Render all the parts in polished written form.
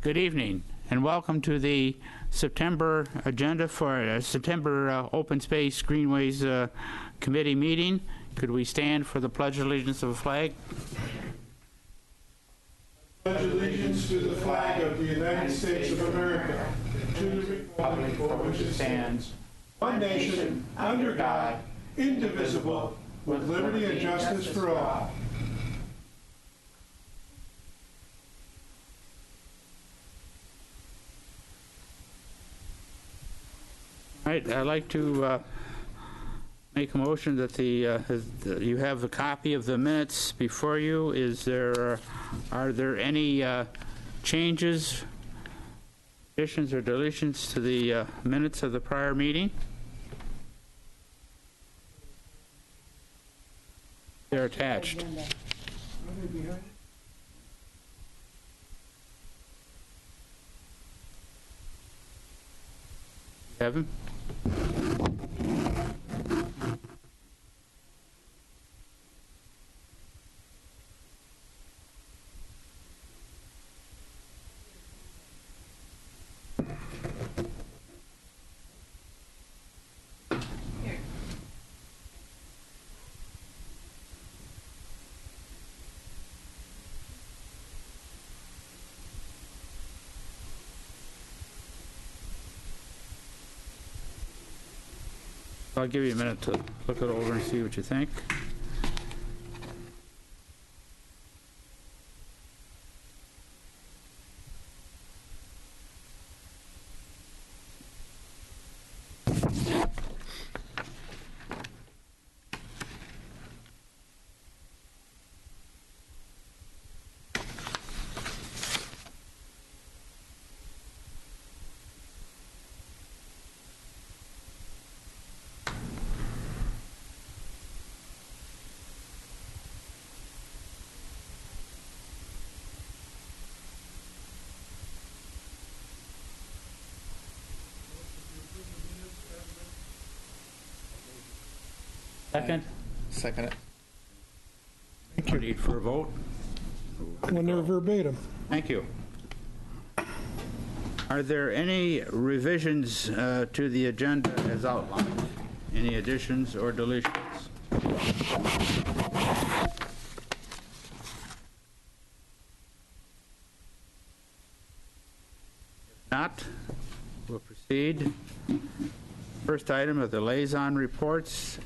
Good evening, and welcome to the September agenda for September Open Space Greenways Committee meeting. Could we stand for the Pledge of Allegiance of the flag? Pledge allegiance to the flag of the United States of America, and to the republic for which it stands, one nation, under God, indivisible, with liberty and justice for all. All right, I'd like to make a motion that you have a copy of the minutes before you. Are there any changes, additions, or deletions to the minutes of the prior meeting? They're attached. Kevin? I'll give you a minute to look it over and see what you think. Second? Second it. Thank you. Need for a vote? When they're verbatim. Thank you. Are there any revisions to the agenda as outlined? Any additions or deletions? If not, we'll proceed. First item of the liaison reports.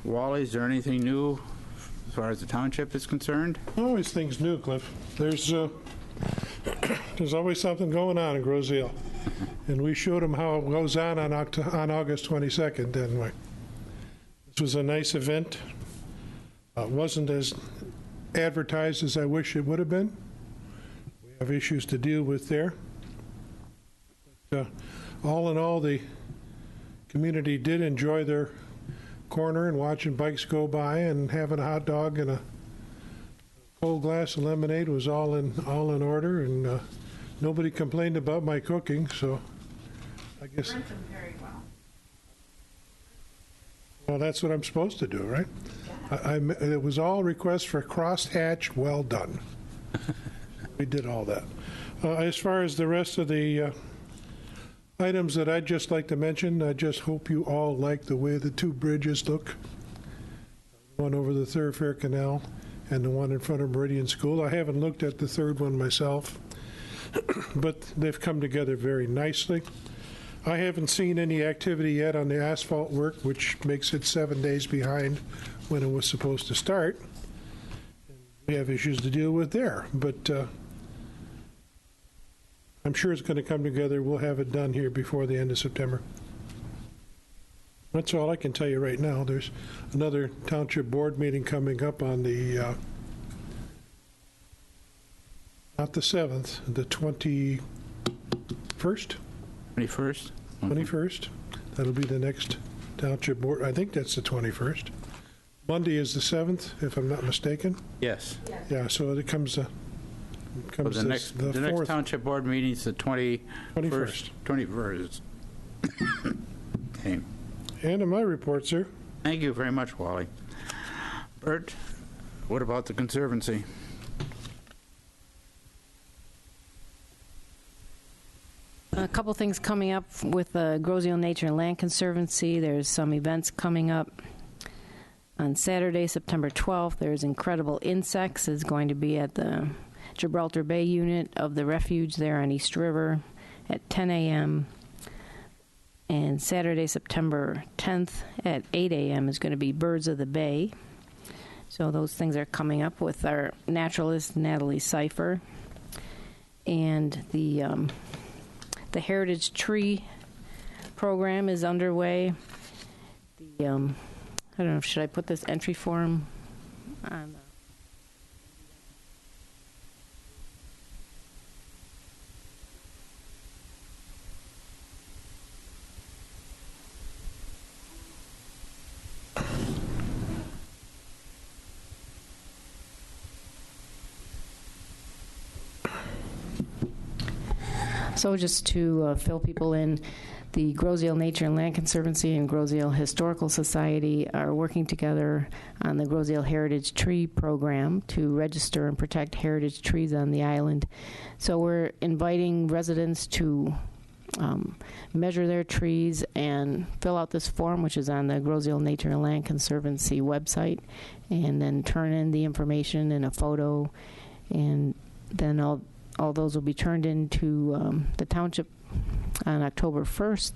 Wally, is there anything new as far as the township is concerned? Always things new, Cliff. There's always something going on in Grosseal. And we showed them how it goes on August 22nd, didn't we? This was a nice event. It wasn't as advertised as I wish it would have been. We have issues to deal with there. But, all in all, the community did enjoy their corner and watching bikes go by, and having a hot dog and a cold glass of lemonade was all in order, and nobody complained about my cooking, so I guess. Burnt them very well. Well, that's what I'm supposed to do, right? Yeah. It was all requests for crosshatch, well done. We did all that. As far as the rest of the items that I'd just like to mention, I just hope you all like the way the two bridges look. One over the Thoroughfare Canal and the one in front of Meridian School. I haven't looked at the third one myself, but they've come together very nicely. I haven't seen any activity yet on the asphalt work, which makes it 7 days behind when it was supposed to start. We have issues to deal with there, but I'm sure it's going to come together. We'll have it done here before the end of September. That's all I can tell you right now. There's another township board meeting coming up on the, not the 7th, the 21st? 21st? 21st. That'll be the next township board. I think that's the 21st. Monday is the 7th, if I'm not mistaken. Yes. Yeah, so it comes So the next township board meeting is the 21st. 21st. Okay. End of my report, sir. Thank you very much, Wally. Bert, what about the Conservancy? A couple things coming up with the Grosseal Nature and Land Conservancy. There's some events coming up. On Saturday, September 12th, there's Incredible Insects. It's going to be at the Gibraltar Bay unit of the refuge there on East River at 10 a.m. And Saturday, September 10th at 8 a.m. is going to be Birds of the Bay. So those things are coming up with our naturalist, Natalie Seifer. And the Heritage Tree program is underway. I don't know, should I put this entry form on? So just to fill people in, the Grosseal Nature and Land Conservancy and Grosseal Historical Society are working together on the Grosseal Heritage Tree Program to register and protect heritage trees on the island. So we're inviting residents to measure their trees and fill out this form, which is on the Grosseal Nature and Land Conservancy website, and then turn in the information and a photo, and then all those will be turned into the township on October 1st,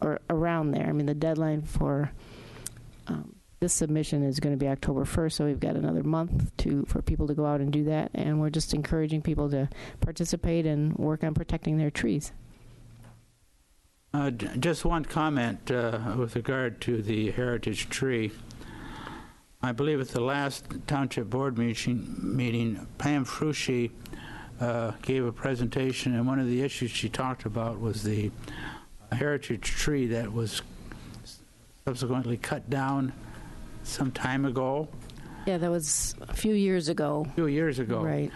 or around there. I mean, the deadline for this submission is going to be October 1st, so we've got another month for people to go out and do that, and we're just encouraging people to participate and work on protecting their trees. Just one comment with regard to the heritage tree. I believe at the last township board meeting, Pam Frushi gave a presentation, and one of the issues she talked about was the heritage tree that was subsequently cut down some time ago. Yeah, that was a few years ago. A few years ago. Right.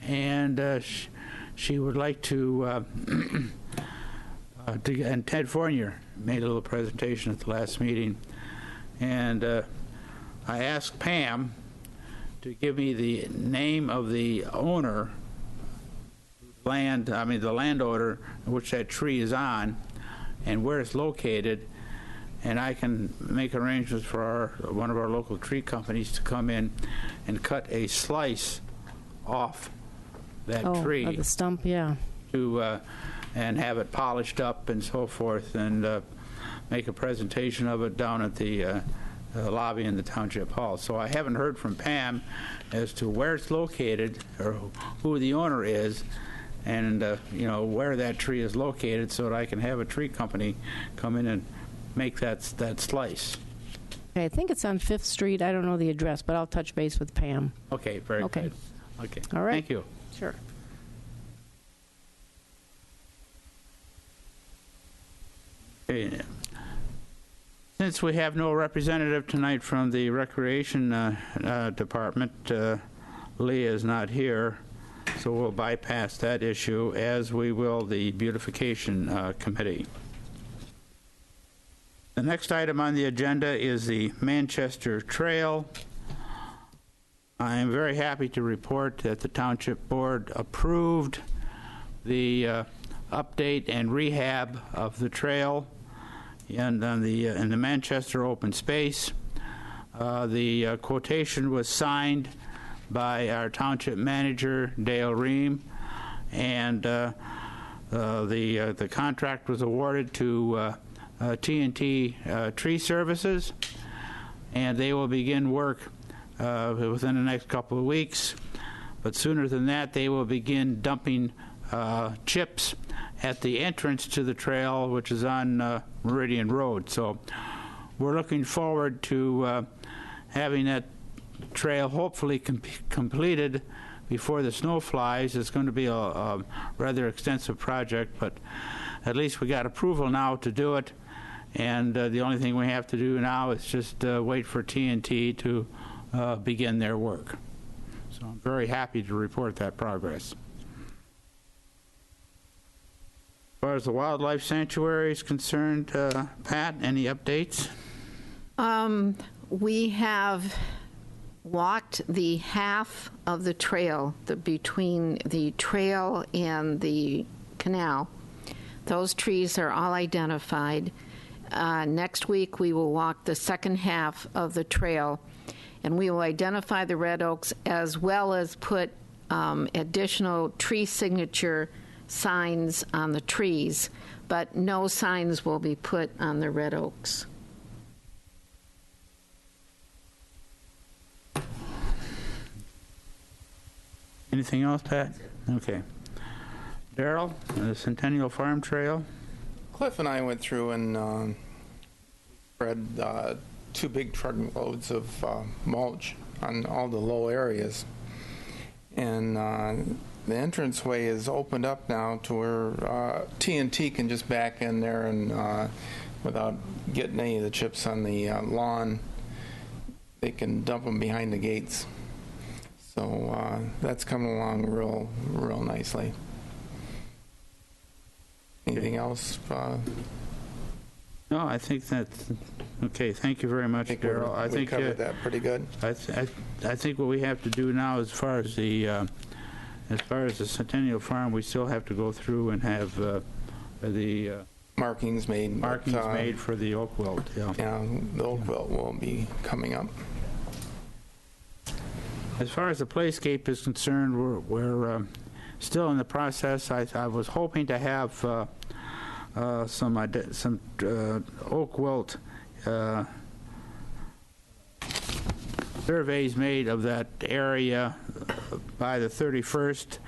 And she would like to, and Ted Fournier made a little presentation at the last meeting, and I asked Pam to give me the name of the owner, the landowner which that tree is on, and where it's located, and I can make arrangements for one of our local tree companies to come in and cut a slice off that tree. Of the stump, yeah. And have it polished up and so forth, and make a presentation of it down at the lobby in the Township Hall. So I haven't heard from Pam as to where it's located or who the owner is, and where that tree is located, so that I can have a tree company come in and make that slice. Okay, I think it's on 5th Street. I don't know the address, but I'll touch base with Pam. Okay, very good. Okay. All right. Thank you. Sure. Okay. Since we have no representative tonight from the Recreation Department, Leah is not here, so we'll bypass that issue, as we will the Beautification Committee. The next item on the agenda is the Manchester Trail. I am very happy to report that the Township Board approved the update and rehab of the trail and in the Manchester open space. The quotation was signed by our township manager, Dale Ream, and the contract was awarded to T&T Tree Services, and they will begin work within the next couple of weeks. But sooner than that, they will begin dumping chips at the entrance to the trail, which is on Meridian Road. So we're looking forward to having that trail hopefully completed before the snow flies. It's going to be a rather extensive project, but at least we got approval now to do it, and the only thing we have to do now is just wait for T&T to begin their work. So I'm very happy to report that progress. As far as the wildlife sanctuary is concerned, Pat, any updates? We have walked the half of the trail between the trail and the canal. Those trees are all identified. Next week, we will walk the second half of the trail, and we will identify the red oaks as well as put additional tree signature signs on the trees, but no signs will be put on the red oaks. Anything else, Pat? Okay. Darrell, the Centennial Farm Trail. Cliff and I went through and spread 2 big truckloads of mulch on all the low areas. And the entranceway is opened up now to where TNT can just back in there and without getting any of the chips on the lawn, they can dump them behind the gates. So that's coming along real nicely. Anything else? No, I think that's okay. Thank you very much, Darrell. I think we covered that pretty good. I think what we have to do now, as far as the Centennial Farm, we still have to go through and have the Markings made. made for the oak wilt. Yeah. Yeah, the oak wilt will be coming up. As far as the playscape is concerned, we're still in the process. I was hoping to have some oak wilt surveys made of that area by the 31st,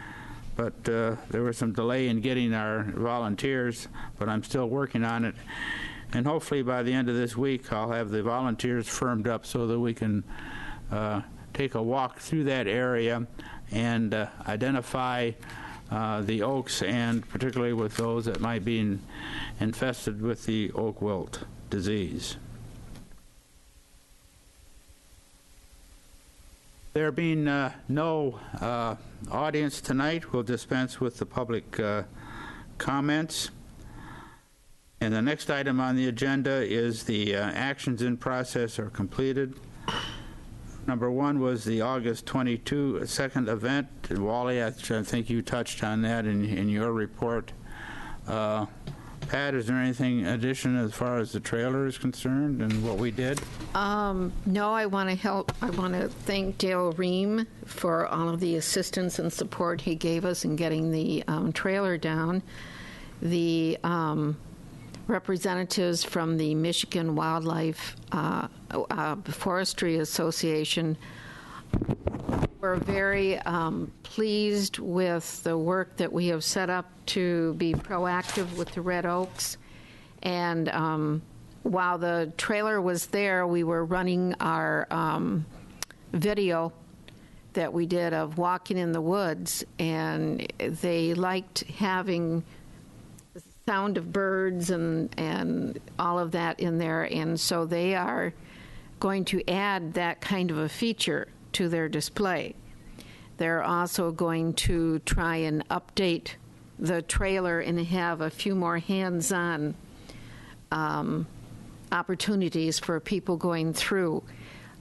but there was some delay in getting our volunteers, but I'm still working on it. And hopefully by the end of this week, I'll have the volunteers firmed up so that we can take a walk through that area and identify the oaks, and particularly with those that might be infested with the oak wilt disease. There being no audience tonight, we'll dispense with the public comments. And the next item on the agenda is the actions in process or completed. Number 1 was the August 22 second event. Wally, I think you touched on that in your report. Pat, is there anything addition as far as the trailer is concerned and what we did? No, I want to thank Dale Ream for all of the assistance and support he gave us in getting the trailer down. The representatives from the Michigan Wildlife Forestry Association were very pleased with the work that we have set up to be proactive with the red oaks. And while the trailer was there, we were running our video that we did of walking in the woods, and they liked having sound of birds and all of that in there, and so they are going to add that kind of a feature to their display. They're also going to try and update the trailer and have a few more hands-on opportunities for people going through,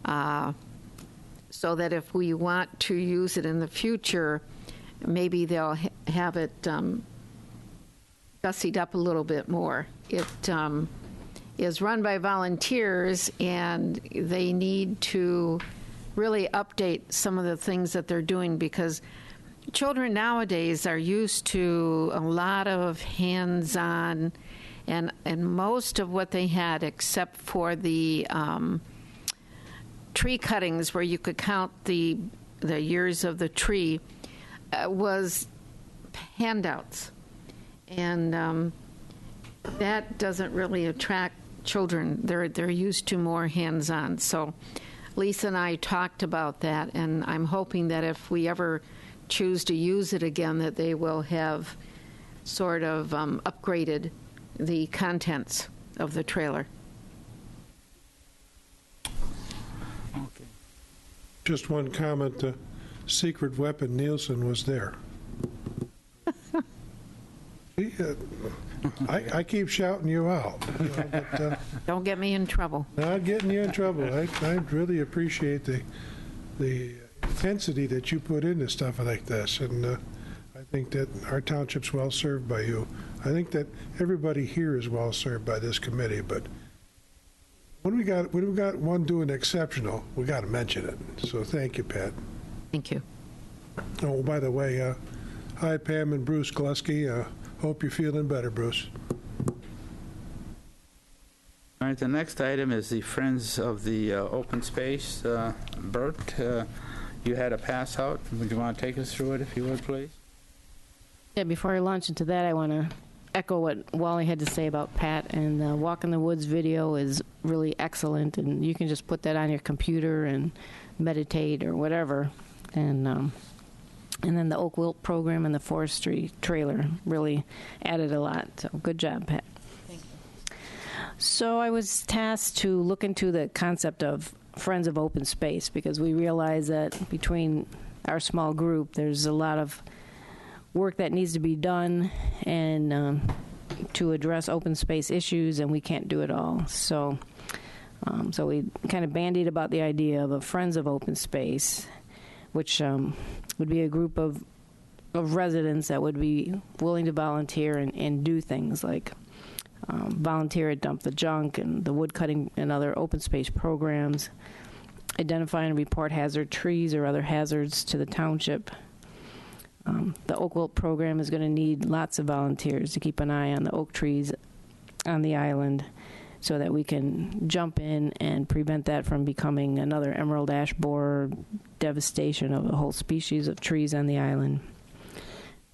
so that if we want to use it in the future, maybe they'll have it gussied up a little bit more. It is run by volunteers, and they need to really update some of the things that they're doing, because children nowadays are used to a lot of hands-on, and most of what they had, except for the tree cuttings where you could count the years of the tree, was handouts. And that doesn't really attract children. They're used to more hands-on. So Lisa and I talked about that, and I'm hoping that if we ever choose to use it again, that they will have sort of upgraded the contents of the trailer. Okay. Just one comment, the secret weapon Nielsen was there. I keep shouting you out. But, Don't get me in trouble. not getting you in trouble. I really appreciate the intensity that you put into stuff like this, and I think that our township's well served by you. I think that everybody here is well served by this committee, but when we got one doing exceptional, we got to mention it. So thank you, Pat. Thank you. Oh, by the way, hi, Pam and Bruce Glusky. Hope you're feeling better, Bruce. All right, the next item is the Friends of the Open Space. Bert, you had a pass out. Would you want to take us through it, if you would, please? Yeah, before I launch into that, I want to echo what Wally had to say about Pat. And the Walk in the Woods video is really excellent, and you can just put that on your computer and meditate or whatever. And then the Oak Wilt program and the forestry trailer really added a lot. So good job, Pat. Thank you. So I was tasked to look into the concept of Friends of Open Space, because we realize that between our small group, there's a lot of work that needs to be done and to address open space issues, and we can't do it all. So we kind of bandied about the idea of a Friends of Open Space, which would be a group of residents that would be willing to volunteer and do things like volunteer at Dump the Junk and the wood cutting and other open space programs, identify and report hazard trees or other hazards to the township. The Oak Wilt program is going to need lots of volunteers to keep an eye on the oak trees on the island so that we can jump in and prevent that from becoming another emerald ash borer devastation of a whole species of trees on the island.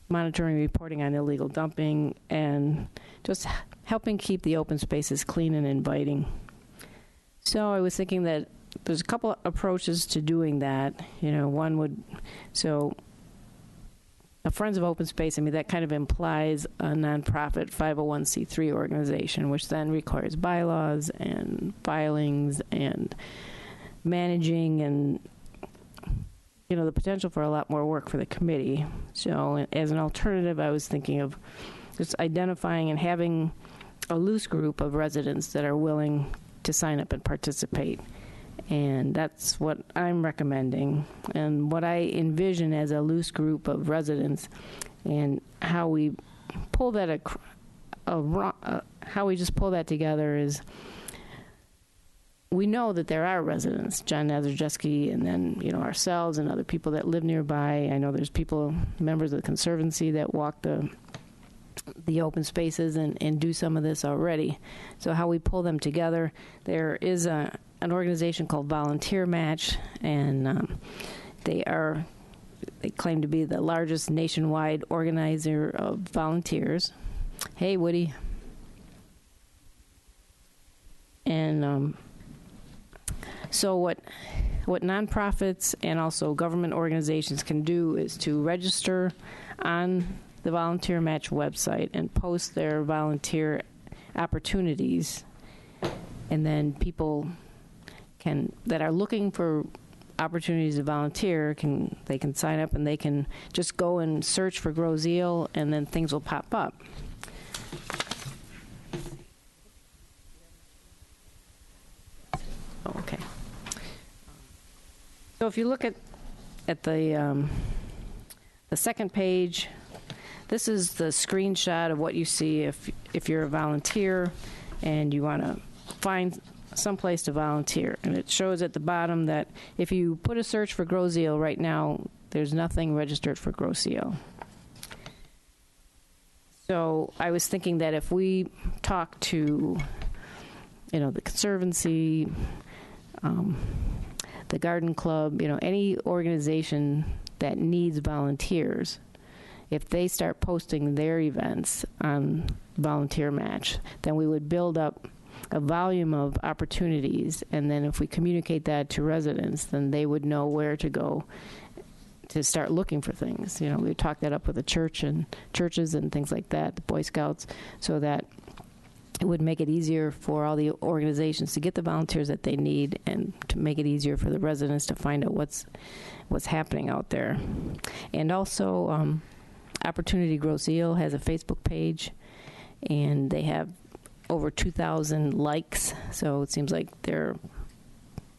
Monitoring and reporting on illegal dumping, and just helping keep the open spaces clean and inviting. So I was thinking that there's a couple of approaches to doing that. One would, a Friends of Open Space, that kind of implies a nonprofit 501c3 organization, which then requires bylaws and filings and managing and, the potential for a lot more work for the committee. So as an alternative, I was thinking of just identifying and having a loose group of residents that are willing to sign up and participate. And that's what I'm recommending, and what I envision as a loose group of residents, and how we pull that how we just pull that together is, we know that there are residents, John Nazarjeski, and then ourselves and other people that live nearby. I know there's members of the Conservancy that walk the open spaces and do some of this already. So how we pull them together, there is an organization called Volunteer Match, and they claim to be the largest nationwide organizer of volunteers. Hey, Woody. And so what nonprofits and also government organizations can do is to register on the Volunteer Match website and post their volunteer opportunities, and then people that are looking for opportunities to volunteer can sign up, and they can just go and search for Grow Zeal, and then things will pop up. Oh, okay. So if you look at the second page, this is the screenshot of what you see if you're a volunteer and you want to find some place to volunteer. And it shows at the bottom that if you put a search for Grow Zeal right now, there's nothing registered for Grow Zeal. So I was thinking that if we talk to, the Conservancy, the Garden Club, any organization that needs volunteers, if they start posting their events on Volunteer Match, then we would build up a volume of opportunities, and then if we communicate that to residents, then they would know where to go to start looking for things. We talk that up with the churches and things like that, the Boy Scouts, so that it would make it easier for all the organizations to get the volunteers that they need, and to make it easier for the residents to find out what's happening out there. And also, Opportunity Grow Zeal has a Facebook page, and they have over 2,000 likes, so it seems like they're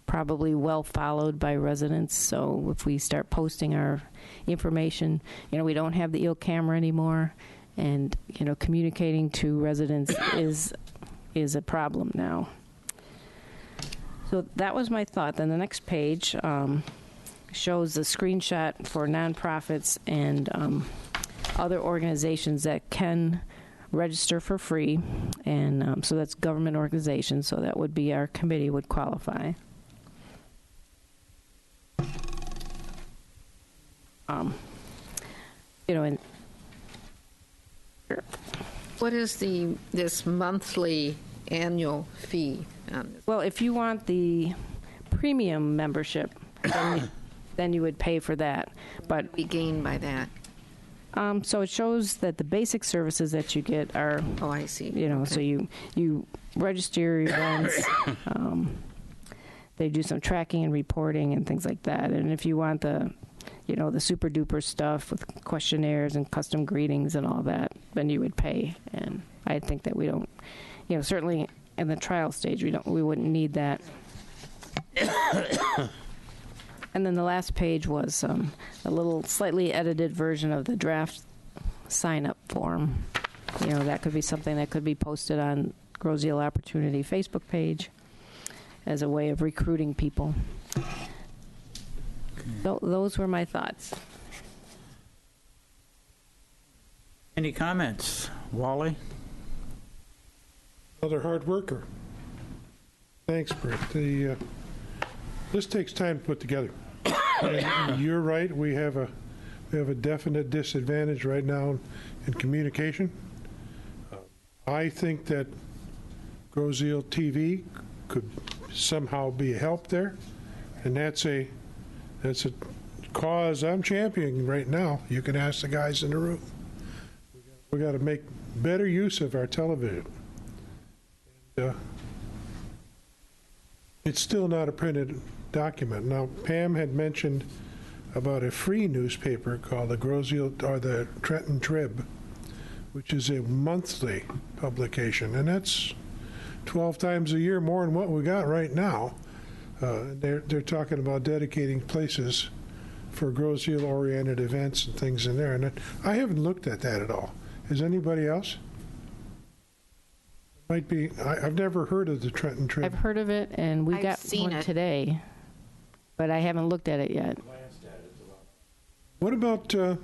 probably well followed by residents. So if we start posting our information, we don't have the eel camera anymore, and communicating to residents is a problem now. So that was my thought. Then the next page shows the screenshot for nonprofits and other organizations that can register for free, and so that's government organizations, so that would be our committee would qualify. And What is this monthly annual fee on this? well, if you want the premium membership, then you would pay for that. But We gain by that. so it shows that the basic services that you get are, Oh, I see. so you register your events. They do some tracking and reporting and things like that. And if you want the super duper stuff with questionnaires and custom greetings and all that, then you would pay. And I think that we don't, certainly in the trial stage, we wouldn't need that. And then the last page was a little slightly edited version of the draft sign-up form. That could be something that could be posted on Groseal Opportunity Facebook page as a way of recruiting people. Those were my thoughts. Any comments? Wally? Another hard worker. Thanks, Britt. This takes time to put together. And you're right. We have a definite disadvantage right now in communication. I think that Groseal TV could somehow be a help there, and that's a cause I'm championing right now. You can ask the guys in the room. We got to make better use of our television. And, it's still not a printed document. Now, Pam had mentioned about a free newspaper called the Groseal or the Trenton Trib, which is a monthly publication, and that's 12 times a year more than what we got right now. They're talking about dedicating places for Groseal-oriented events and things in there, and I haven't looked at that at all. Has anybody else? Might be. I've never heard of the Trenton Trib. I've heard of it, and we I've got seen one it. today, but I haven't looked at it yet. What about this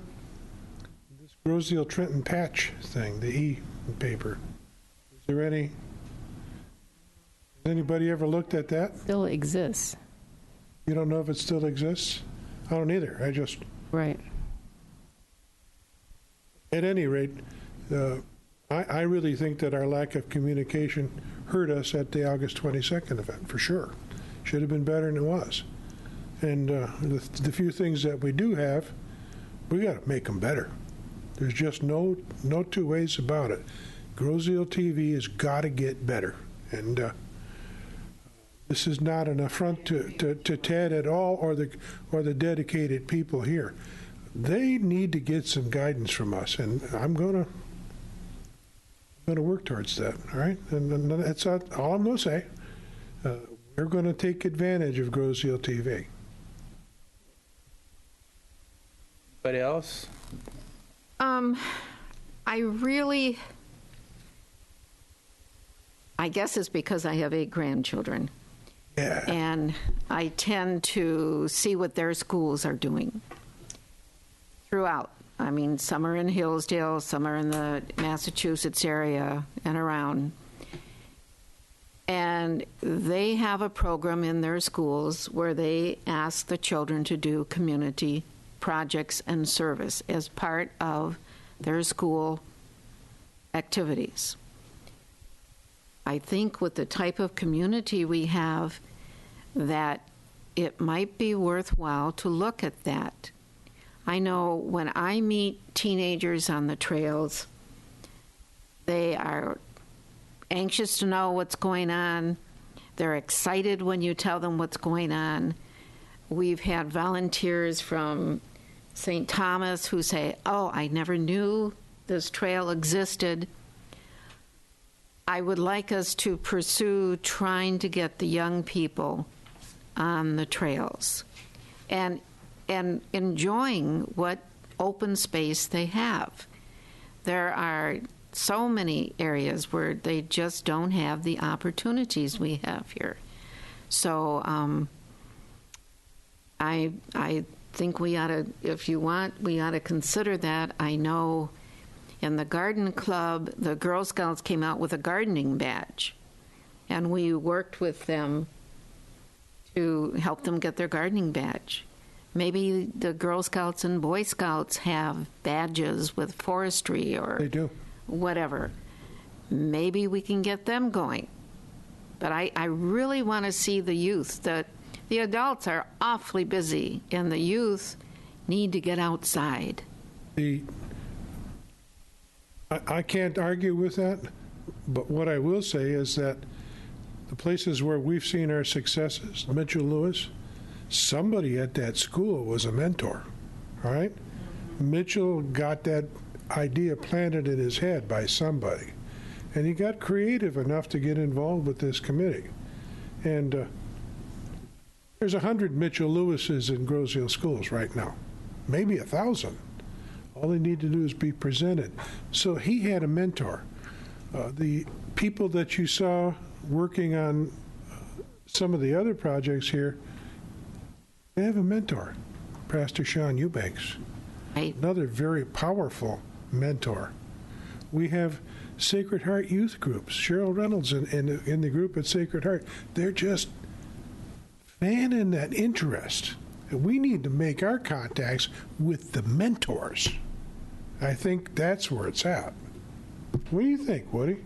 Groseal Trenton Patch thing, the e-paper? Is there any? Has anybody ever looked at that? Still exists. You don't know if it still exists? I don't either. Right. At any rate, I really think that our lack of communication hurt us at the August 22nd event, for sure. Should have been better than it was. And the few things that we do have, we got to make them better. There's just no two ways about it. Groseal TV has got to get better. And this is not an affront to Ted at all, or the dedicated people here. They need to get some guidance from us, and I'm going to work towards that. All right, and that's all I'm going to say. We're going to take advantage of Groseal TV. Anybody else? I guess it's because I have 8 grandchildren. Yeah. And I tend to see what their schools are doing throughout. I mean, some are in Hillsdale, some are in the Massachusetts area and around. And they have a program in their schools where they ask the children to do community projects and service as part of their school activities. I think with the type of community we have, that it might be worthwhile to look at that. I know when I meet teenagers on the trails, they are anxious to know what's going on. They're excited when you tell them what's going on. We've had volunteers from St. Thomas who say, "Oh, I never knew this trail existed." I would like us to pursue trying to get the young people on the trails and enjoying what open space they have. there are so many areas where they just don't have the opportunities we have here. So I think we ought to, if you want, we ought to consider that. I know in the garden club, the Girl Scouts came out with a gardening badge, and we worked with them to help them get their gardening badge. Maybe the Girl Scouts and Boy Scouts have badges with forestry or They do. whatever. Maybe we can get them going. But I really want to see the youth. The adults are awfully busy, and the youth need to get outside. I can't argue with that, but what I will say is that the places where we've seen our successes, Mitchell Lewis, somebody at that school was a mentor, all right? Mitchell got that idea planted in his head by somebody, and he got creative enough to get involved with this committee. And there's 100 Mitchell Lewises in Groseal schools right now, maybe 1,000. All they need to do is be presented. So he had a mentor. The people that you saw working on some of the other projects here, they have a mentor, Pastor Sean Eubanks, Right? another very powerful mentor. We have Sacred Heart youth groups. Cheryl Reynolds in the group at Sacred Heart, they're just fanning that interest. And we need to make our contacts with the mentors. I think that's where it's at. What do you think, Woody?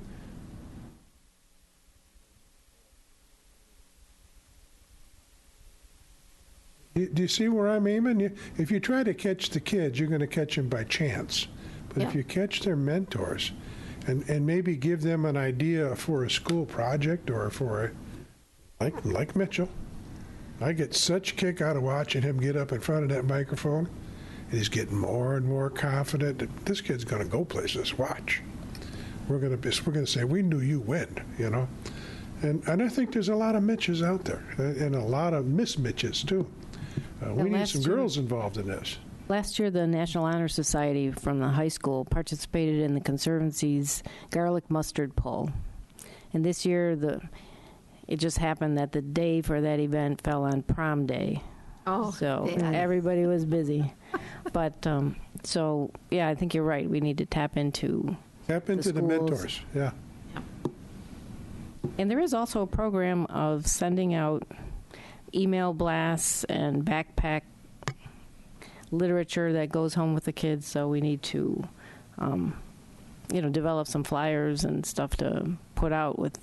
Do you see where I'm aiming? If you try to catch the kids, you're going to catch them by chance. But if Yeah. you catch their mentors and maybe give them an idea for a school project or for like Mitchell, I get such kick out of watching him get up in front of that microphone. And he's getting more and more confident that this kid's going to go places. Watch. We're going to say, we knew you win, you know. And I think there's a lot of Mitches out there and a lot of Miss Mitches, too. We need some girls involved in this. Last year, the National Honor Society from the high school participated in the Conservancy's garlic mustard pull. And this year, it just happened that the day for that event fell on prom day. Oh, So yeah. everybody was busy. But, so, yeah, I think you're right. We need to tap into. Tap into the schools. mentors, yeah. And there is also a program of sending out email blasts and backpack literature that goes home with the kids. So we need to, develop some flyers and stuff to put out with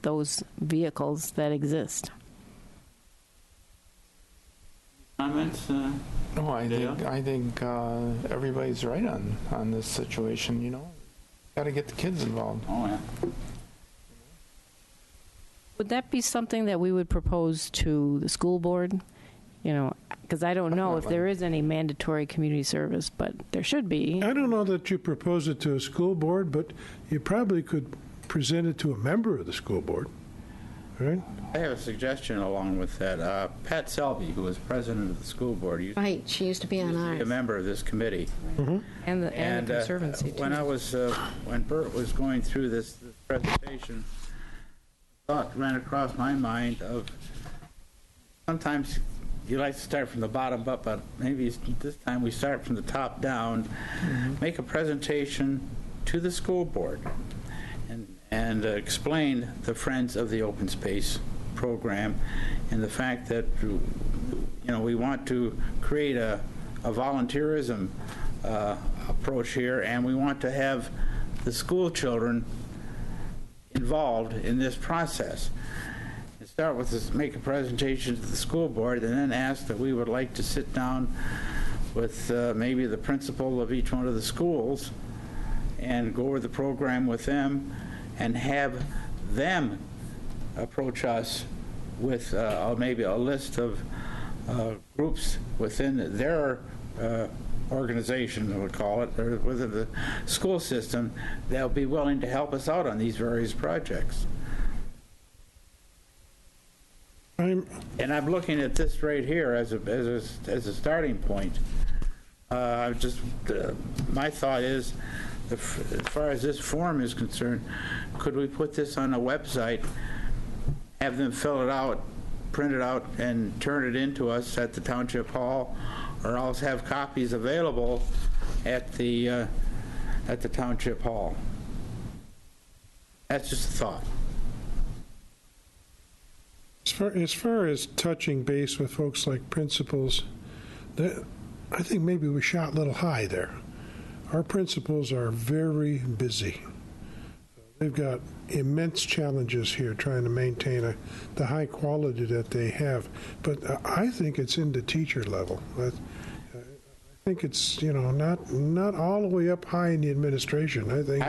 those vehicles that exist. Comments? No, I Dale? think everybody's right on this situation. You know, got to get the kids involved. Oh, yeah. Would that be something that we would propose to the school board? Because I don't know if Definitely. there is any mandatory community service, but there should be. I don't know that you propose it to a school board, but you probably could present it to a member of the school board, right? I have a suggestion along with that. Pat Selby, who was president of the school board, used Right, she used to be on to be ours. a member of this committee. And the Conservancy, too. When Bert was going through this presentation, thought ran across my mind of sometimes you like to start from the bottom up, but maybe this time we start from the top down. Make a presentation to the school board and explain the Friends of the Open Space program and the fact that we want to create a volunteerism approach here, and we want to have the school children involved in this process. And start with this, make a presentation to the school board, and then ask that we would like to sit down with maybe the principal of each one of the schools and go over the program with them and have them approach us with maybe a list of groups within their organization, we'll call it, or within the school system, that'll be willing to help us out on these various projects. And I'm looking at this right here as a starting point. My thought is as far as this form is concerned, could we put this on a website, have them fill it out, print it out, and turn it into us at the Township Hall, or else have copies available at the Township Hall? That's just a thought. As far as touching base with folks like principals, I think maybe we shot a little high there. Our principals are very busy. They've got immense challenges here trying to maintain the high quality that they have. But I think it's in the teacher level. I think it's, not all the way up high in the administration. I think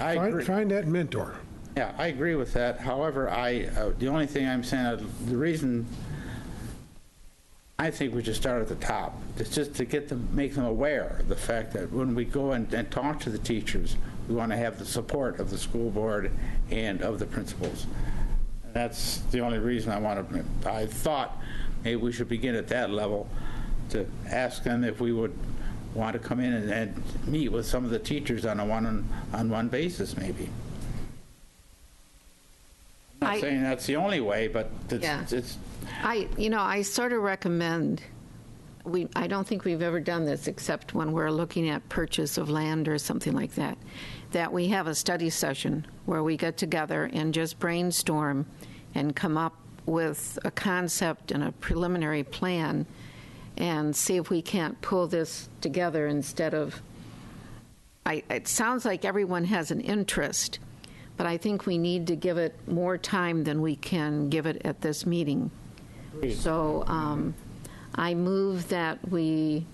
I agree. Find that mentor. Yeah, I agree with that. However, the only thing I'm saying, the reason I think we should start at the top is just to make them aware of the fact that when we go and talk to the teachers, we want to have the support of the school board and of the principals. And that's the only reason I thought maybe we should begin at that level to ask them if we would want to come in and meet with some of the teachers on a one-on-one basis, maybe. I'm not saying that's the only way, but it's I sort of recommend, I don't think we've ever done this except when we're looking at purchase of land or something like that we have a study session where we get together and just brainstorm and come up with a concept and a preliminary plan and see if we can't pull this together instead of, it sounds like everyone has an interest, but I think we need to give it more time than we can give it at this meeting. So I move that we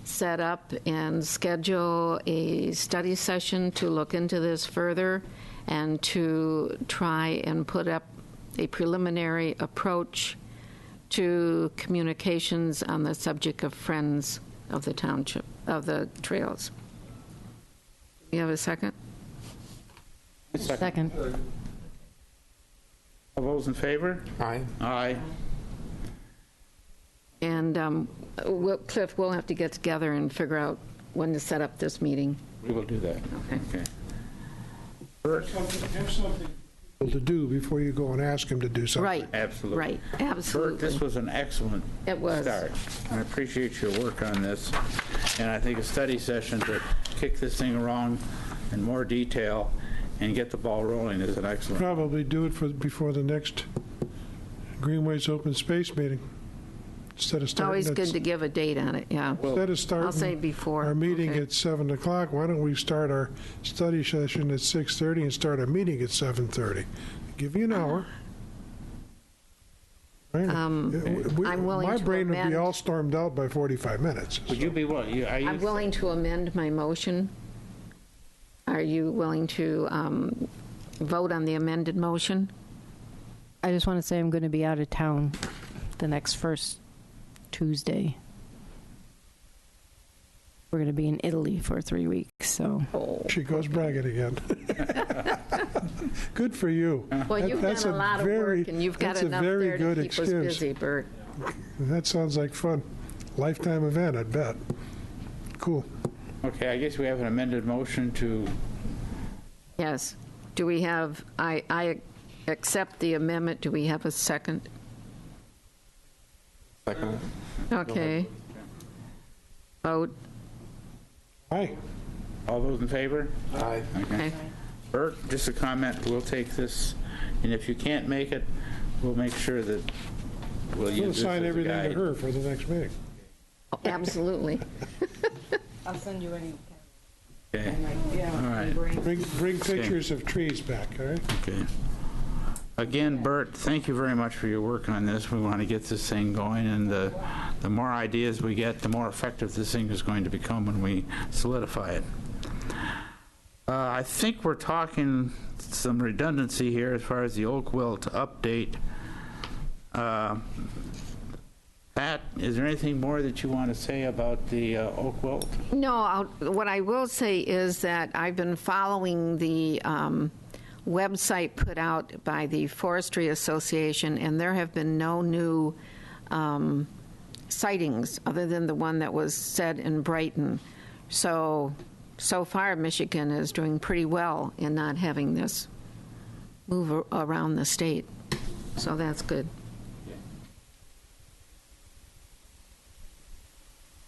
set up and schedule a study session to look into this further and to try and put up a preliminary approach to communications on the subject of Friends of the Township, of the trails. You have a second? Second. All those in favor? Aye. Aye. And Cliff, we'll have to get together and figure out when to set up this meeting. We will do that. Okay. Have something to do before you go and ask him to do something. Right. Absolutely. Right. Bert, Absolutely. this was an excellent It was. start. I appreciate your work on this. And I think a study session to kick this thing around in more detail and get the ball rolling is an excellent. Probably do it before the next Greenways open space meeting. Instead of starting Always good to give a date on it, yeah. Instead of starting I'll say before. our meeting Okay. at 7 o'clock, why don't we start our study session at 6:30 and start our meeting at 7:30? Give you an hour. Right? I'm willing My to brain would be amend. all stormed out by 45 minutes. Would you be willing? I'm willing to amend my motion. Are you willing to vote on the amended motion? I just want to say I'm going to be out of town the next first Tuesday. We're going to be in Italy for 3 weeks, so. She goes bragging again. Good for you. Well, you've That's done a lot of very- work, and you've got that's a enough very there to good keep us excuse. busy, Bert. That sounds like fun. Lifetime event, I bet. Cool. Okay, I guess we have an amended motion to, Yes. Do we have, I accept the amendment. Do we have a second? Second. Okay. Vote. Hi. all those in favor? Aye. Okay. Bert, just a comment, we'll take this, and if you can't make it, we'll make sure that we'll We'll use this assign as a everything to guide. her for the next meeting. Absolutely. I'll send you any. Okay, all right. Bring pictures of trees back, all right? Okay. Again, Bert, thank you very much for your work on this. We want to get this thing going, and the more ideas we get, the more effective this thing is going to become when we solidify it. I think we're talking some redundancy here as far as the oak wilt update. Pat, is there anything more that you want to say about the oak wilt? No, what I will say is that I've been following the website put out by the Forestry Association, and there have been no new sightings other than the one that was said in Brighton. So so far, Michigan is doing pretty well in not having this move around the state. So that's good.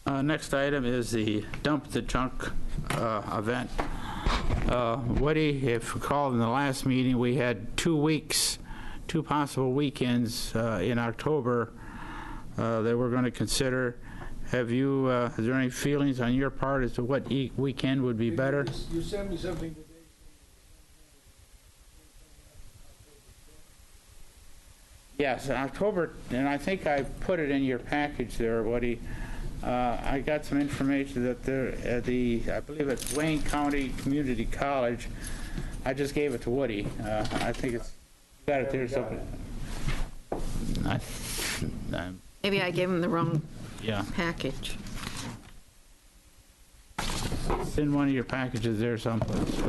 Next item is the Dump the Junk event. Woody, if you recall in the last meeting, we had 2 weeks, 2 possible weekends in October that we're going to consider. Have you, is there any feelings on your part as to what weekend would be better? You sent me something today. Yes, in October, and I think I put it in your package there, Woody. I got some information that there at I believe it's Wayne County Community College. I just gave it to Woody. I think it's got it there. So Maybe I gave him the wrong yeah, package. it's in one of your packages there someplace.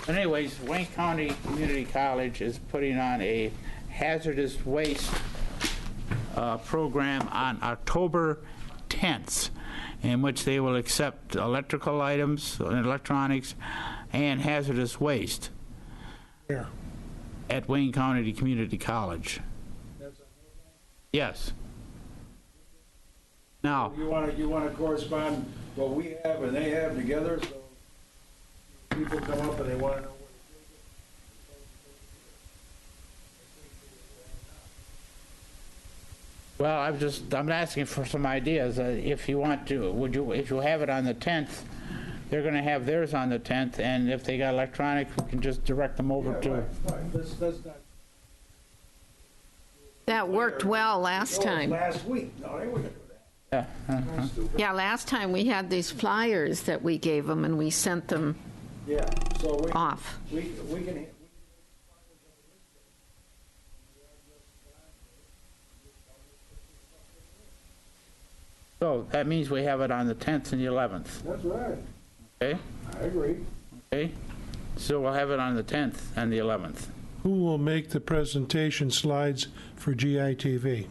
But anyways, Wayne County Community College is putting on a hazardous waste program on October 10th, in which they will accept electrical items, electronics, and hazardous waste. Where? At Wayne County Community College. Yes. Now, You want to correspond what we have and they have together, so people come up and they want to know what well, I'm asking for some ideas. If you want to, if you have it on the 10th, they're going to have theirs on the 10th, and if they got electronic, we can just direct them over to. right. Let's not. That worked well last time. Last week. No, they wouldn't do that. Yeah. That's stupid. Yeah, last time we had these flyers that we gave them and we sent them Yeah, so off. we can. So that means we have it on the 10th and the 11th. That's right. Okay? I agree. Okay? So we'll have it on the 10th and the 11th. Who will make the presentation slides for GITV?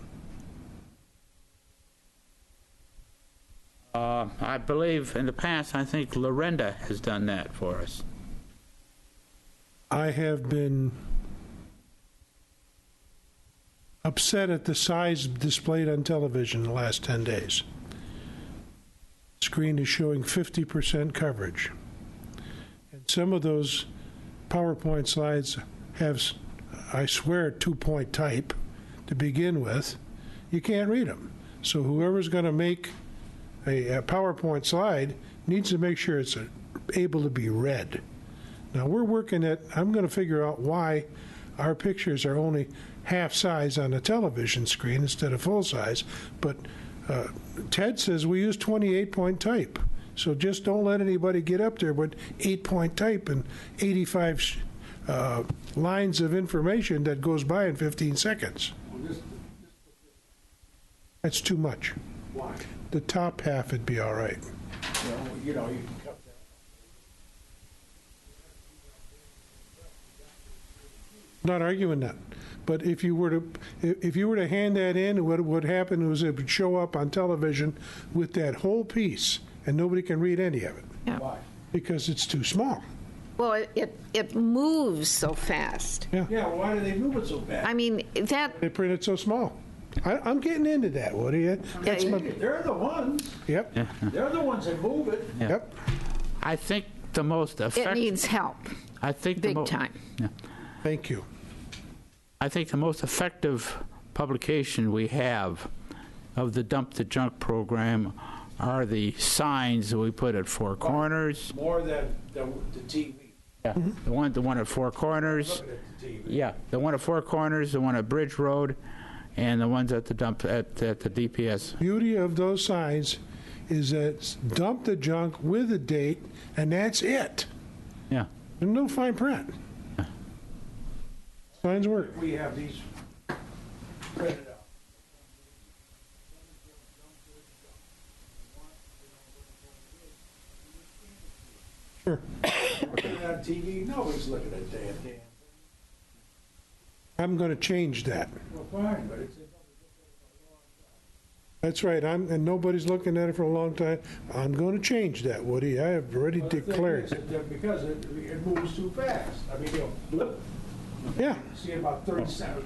I believe in the past, I think Lorenda has done that for us. I have been upset at the size displayed on television the last 10 days. Screen is showing 50% coverage. And some of those PowerPoint slides have, I swear, 2-point type to begin with. You can't read them. So whoever's going to make a PowerPoint slide needs to make sure it's able to be read. Now, we're working at, I'm going to figure out why our pictures are only half size on a television screen instead of full size, but Ted says we use 28-point type. So just don't let anybody get up there with 8-point type and 85 lines of information that goes by in 15 seconds. That's too much. Why? The top half would be all right. You know, you can cut that. Not arguing that, but if you were to hand that in, what would happen was it would show up on television with that whole piece, and nobody can read any of it Yeah. Why? because it's too small. Well, it moves so fast. Yeah, why do they move it so fast? I mean, that, They print it so small. I'm getting into that, Woody. That's my, They're the ones. yep, They're the ones that move it. yep. I think the most it effective. needs help, I think big time. Yeah. Thank you. I think the most effective publication we have of the Dump the Junk program are the signs that we put at Four Corners. More than the TV. Yeah, the one at Four Corners. Looking at the TV. Yeah, the one at Four Corners, the one at Bridge Road, and the ones at the dump at the DPS. Beauty of those signs is that it's dump the junk with a date, and that's it. Yeah. There's no fine print. Signs work. We have these printed out. Sure. Looking at TV, nobody's looking at that damn. I'm going to change that. Well, fine, but it's. That's right. And nobody's looking at it for a long time. I'm going to change that, Woody. I have already But the thing declared. is that because it moves too fast. I mean, blip, Yeah, see it about 30 seconds.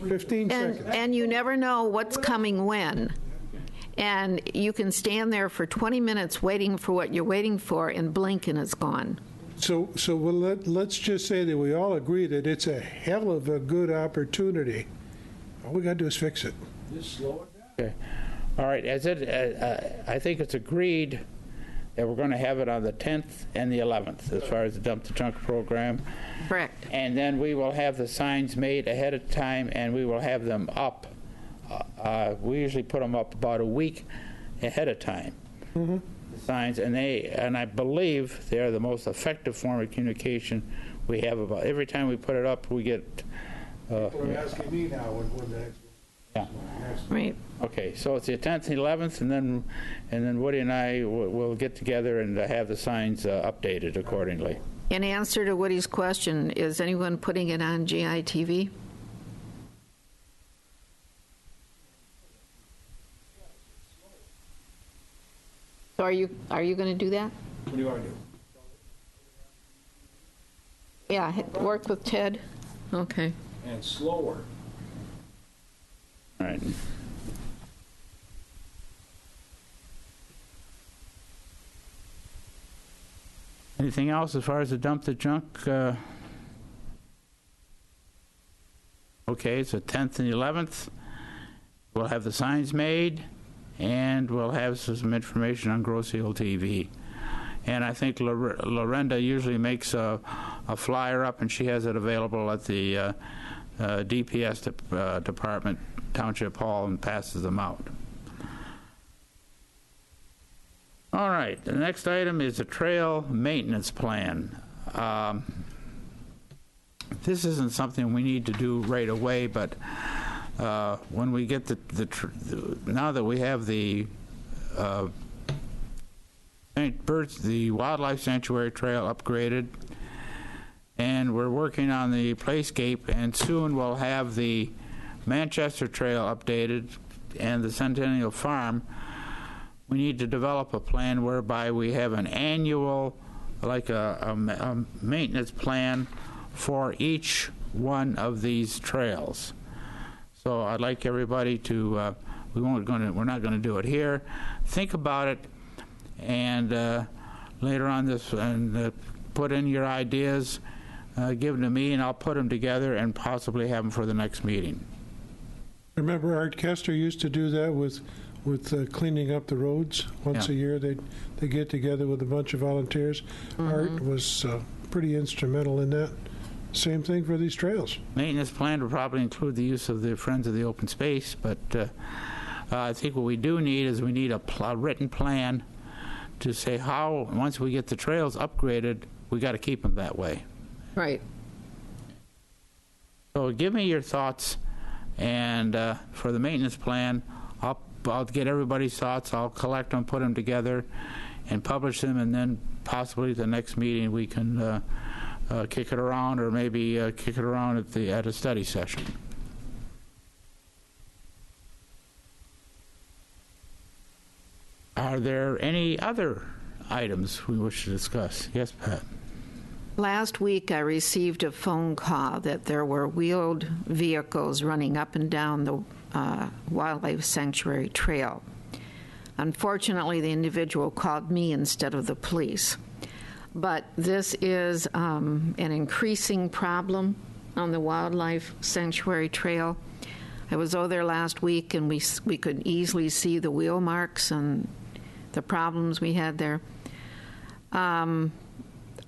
15 And, seconds. and you never know what's coming when. And you can stand there for 20 minutes waiting for what you're waiting for and blink and it's gone. So let's just say that we all agree that it's a hell of a good opportunity. All we got to do is fix it. Just slow it down. Okay. All right, I think it's agreed that we're going to have it on the 10th and the 11th as far as the Dump the Junk program. Correct. And then we will have the signs made ahead of time, and we will have them up. We usually put them up about a week ahead of time. The signs, and I believe they are the most effective form of communication we have. About every time we put it up, we get. People are asking me now when the next Yeah. Right. Okay, so it's the 10th and 11th, and then Woody and I will get together and have the signs updated accordingly. In answer to Woody's question, is anyone putting it on GITV? So are you going to do that? What do you want to do? Yeah, work with Ted. Okay. And slower. All right. Anything else as far as the Dump the Junk? Okay, it's the 10th and 11th. We'll have the signs made, and we'll have some information on Grosse Ile TV. And I think Lorenda usually makes a flyer up, and she has it available at the DPS department, Township Hall, and passes them out. All right, the next item is the trail maintenance plan. This isn't something we need to do right away, but when we get now that we have the the Wildlife Sanctuary Trail upgraded, and we're working on the Playscape, and soon we'll have the Manchester Trail updated and the Centennial Farm. We need to develop a plan whereby we have an annual, like a maintenance plan for each one of these trails. So I'd like everybody to, we're not going to do it here. Think about it, and later on this, and put in your ideas, give them to me, and I'll put them together and possibly have them for the next meeting. Remember Art Kester used to do that with cleaning up the roads once a year. They get together with a bunch of volunteers. Art was pretty instrumental in that. Same thing for these trails. Maintenance plan will probably include the use of the Friends of the Open Space, but I think what we do need is we need a written plan to say how, once we get the trails upgraded, we got to keep them that way. Right. So give me your thoughts, and for the maintenance plan, I'll get everybody's thoughts. I'll collect them, put them together, and publish them, and then possibly at the next meeting we can kick it around, or maybe kick it around at a study session. Are there any other items we wish to discuss? Yes, Pat. Last week, I received a phone call that there were wheeled vehicles running up and down the Wildlife Sanctuary Trail. Unfortunately, the individual called me instead of the police. But this is an increasing problem on the Wildlife Sanctuary Trail. I was over there last week, and we could easily see the wheel marks and the problems we had there.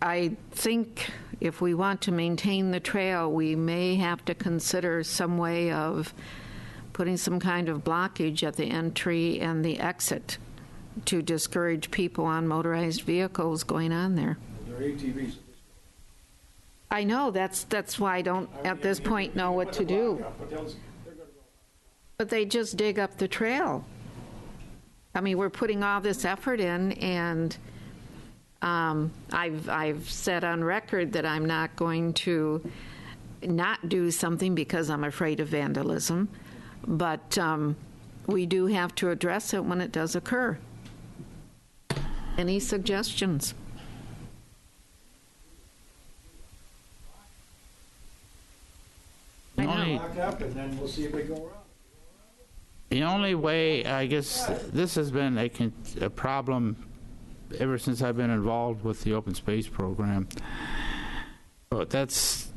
I think if we want to maintain the trail, we may have to consider some way of putting some kind of blockage at the entry and the exit to discourage people on motorized vehicles going on there. They're ATVs. I know, that's why I don't, at this point, know what to do. But they just dig up the trail. I mean, we're putting all this effort in, and I've said on record that I'm not going to not do something because I'm afraid of vandalism. But we do have to address it when it does occur. Any suggestions? The only, Lock up, and then we'll see if we go around. the only way, I guess, this has been a problem ever since I've been involved with the open space program. But it's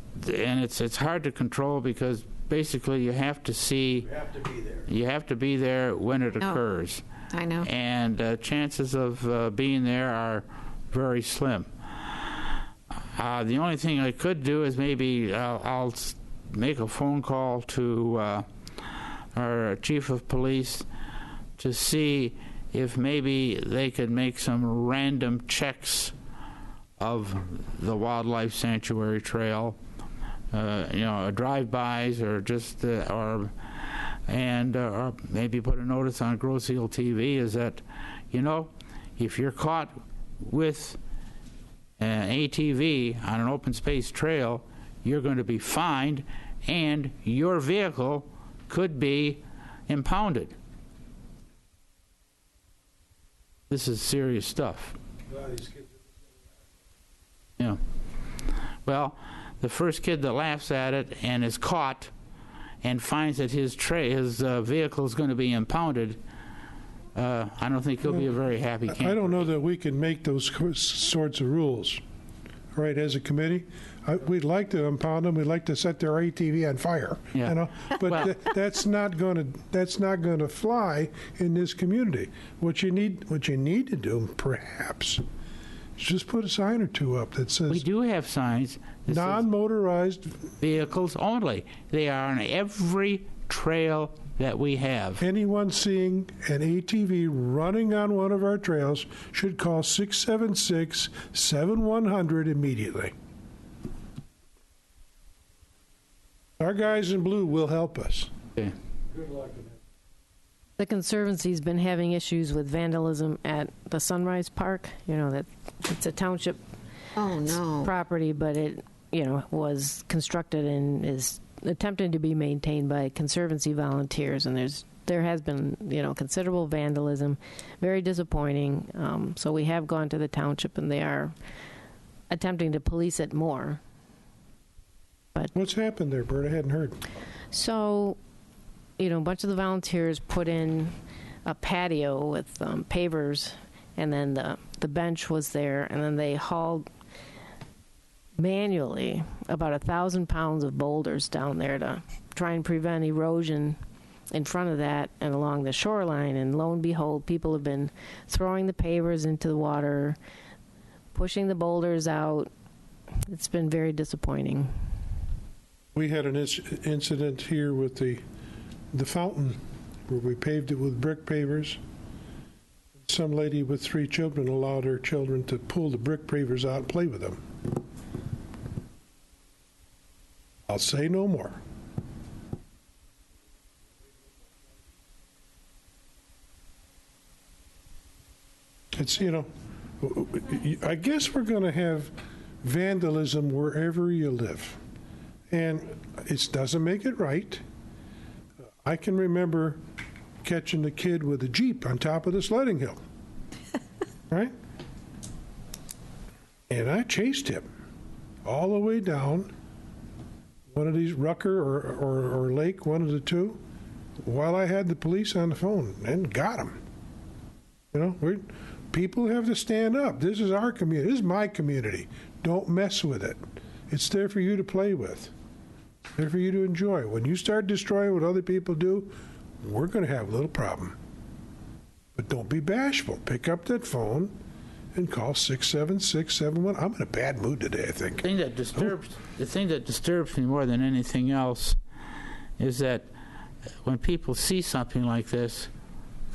hard to control because basically you have to see, We have to be there. you have to be there when it No. occurs. I know. And chances of being there are very slim. The only thing I could do is maybe I'll make a phone call to our chief of police to see if maybe they could make some random checks of the wildlife sanctuary trail, drive-bys or just or maybe put a notice on Grosse Ile TV is that, if you're caught with an ATV on an open space trail, you're going to be fined and your vehicle could be impounded. This is serious stuff. Well, these kids- Yeah. Well, the first kid that laughs at it and is caught and finds that his vehicle is going to be impounded, I don't think he'll be a very happy camper. I don't know that we can make those sorts of rules, right, as a committee. We'd like to impound them, we'd like to set their ATV on fire, Yeah. But Well- that's not going to fly in this community. What you need to do, perhaps, is just put a sign or two up that We says do have signs that says non-motorized. vehicles only. They are on every trail that we have. Anyone seeing an ATV running on one of our trails should call 676-7100 immediately. Our guys in blue will help us. Okay. Good luck with that. The Conservancy's been having issues with vandalism at the Sunrise Park. That it's a township Oh, no. property, but it, was constructed and is attempting to be maintained by Conservancy volunteers. And there has been, considerable vandalism, very disappointing. So we have gone to the township, and they are attempting to police it more. What's happened there, Bert? I hadn't heard. So, a bunch of the volunteers put in a patio with pavers, and then the bench was there, and then they hauled manually about 1,000 pounds of boulders down there to try and prevent erosion in front of that and along the shoreline. And lo and behold, people have been throwing the pavers into the water, pushing the boulders out. It's been very disappointing. We had an incident here with the fountain where we paved it with brick pavers. Some lady with 3 children allowed her children to pull the brick pavers out and play with them. I'll say no more. It's, I guess we're going to have vandalism wherever you live. And it doesn't make it right. I can remember catching a kid with a Jeep on top of the sledding hill. Right? And I chased him all the way down one of these Rucker or Lake, one of the two, while I had the police on the phone, and got him. People have to stand up. This is our community. This is my community. Don't mess with it. It's there for you to play with. It's there for you to enjoy. When you start destroying what other people do, we're going to have a little problem. But don't be bashful. Pick up that phone and call 67671. I'm in a bad mood today, I think. The thing that disturbs me more than anything else is that when people see something like this,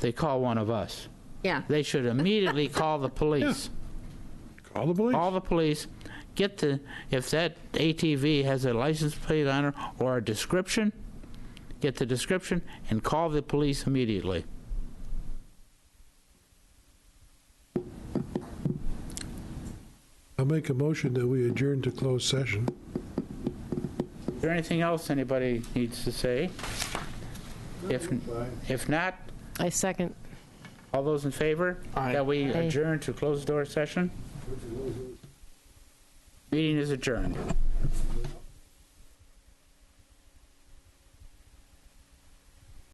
they call one of us. Yeah. They should immediately call the police. Call the police. Call the police. If that ATV has a license plate on it or a description, get the description and call the police immediately. I'll make a motion that we adjourn to closed session. Is there anything else anybody needs to say? If not, I second. all those in favor? Aye. That we Aye. adjourn to closed door session? Meeting is adjourned.